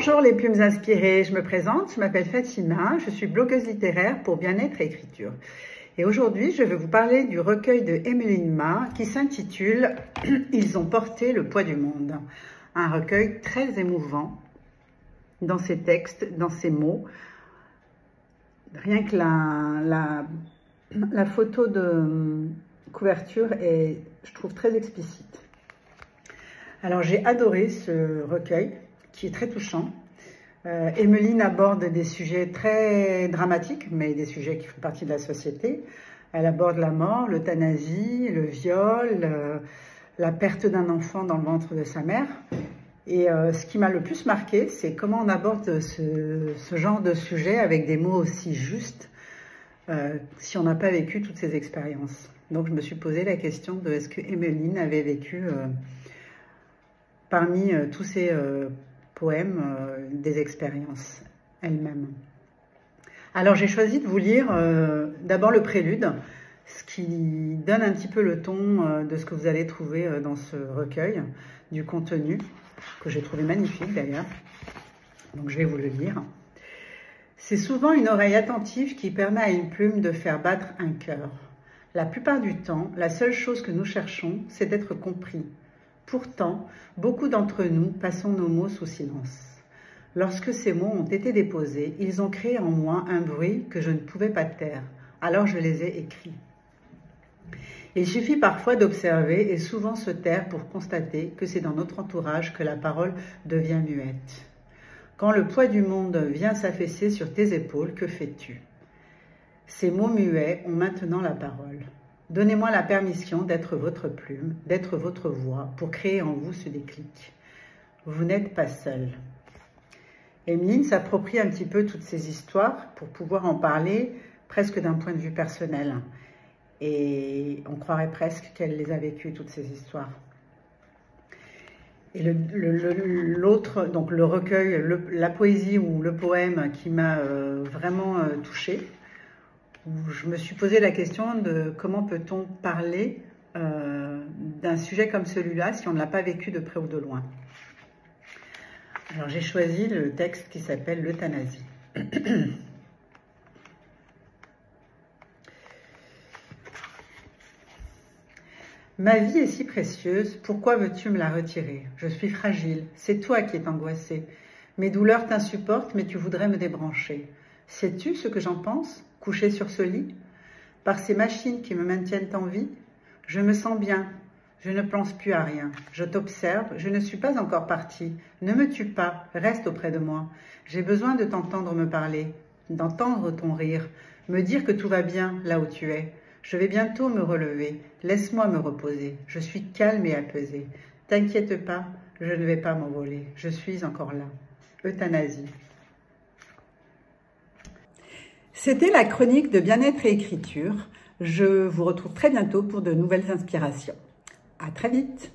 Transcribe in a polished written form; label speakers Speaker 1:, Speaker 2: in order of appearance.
Speaker 1: Bonjour les plumes inspirées, je me présente, je m'appelle Fatima, je suis blogueuse littéraire pour bien-être et écriture. Et aujourd'hui, je vais vous parler du recueil de Emmeline Ma qui s'intitule « Ils ont porté le poids du monde ». Un recueil très émouvant dans ses textes, dans ses mots. Rien que la photo de couverture est, je trouve, très explicite. Alors j'ai adoré ce recueil qui est très touchant. Emmeline aborde des sujets très dramatiques, mais des sujets qui font partie de la société. Elle aborde la mort, l'euthanasie, le viol, la perte d'un enfant dans le ventre de sa mère. Et ce qui m'a le plus marqué, c'est comment on aborde ce genre de sujet avec des mots aussi justes si on n'a pas vécu toutes ces expériences. Donc je me suis posé la question de est-ce que Emmeline avait vécu parmi tous ces poèmes des expériences elle-même. Alors j'ai choisi de vous lire d'abord le prélude, ce qui donne un petit peu le ton de ce que vous allez trouver dans ce recueil, du contenu, que j'ai trouvé magnifique d'ailleurs. Donc je vais vous le lire. C'est souvent une oreille attentive qui permet à une plume de faire battre un cœur. La plupart du temps, la seule chose que nous cherchons, c'est d'être compris. Pourtant, beaucoup d'entre nous passons nos mots sous silence. Lorsque ces mots ont été déposés, ils ont créé en moi un bruit que je ne pouvais pas taire. Alors je les ai écrits. Il suffit parfois d'observer et souvent se taire pour constater que c'est dans notre entourage que la parole devient muette. Quand le poids du monde vient s'affaisser sur tes épaules, que fais-tu? Ces mots muets ont maintenant la parole. Donnez-moi la permission d'être votre plume, d'être votre voix, pour créer en vous ce déclic. Vous n'êtes pas seul. Emmeline s'approprie un petit peu toutes ces histoires pour pouvoir en parler presque d'un point de vue personnel. Et on croirait presque qu'elle les a vécues, toutes ces histoires. Et l'autre, donc le recueil, la poésie ou le poème qui m'a vraiment touchée, où je me suis posé la question de comment peut-on parler d'un sujet comme celui-là si on ne l'a pas vécu de près ou de loin. Alors j'ai choisi le texte qui s'appelle l'euthanasie. Ma vie est si précieuse, pourquoi veux-tu me la retirer? Je suis fragile, c'est toi qui es angoissée. Mes douleurs t'insupportent, mais tu voudrais me débrancher. Sais-tu ce que j'en pense, couché sur ce lit? Par ces machines qui me maintiennent en vie, je me sens bien, je ne pense plus à rien. Je t'observe, je ne suis pas encore partie. Ne me tue pas, reste auprès de moi. J'ai besoin de t'entendre me parler, d'entendre ton rire, me dire que tout va bien là où tu es. Je vais bientôt me relever, laisse-moi me reposer. Je suis calme et apaisée. T'inquiète pas, je ne vais pas m'envoler. Je suis encore là. Euthanasie. C'était la chronique de bien-être et écriture. Je vous retrouve très bientôt pour de nouvelles inspirations. À très vite.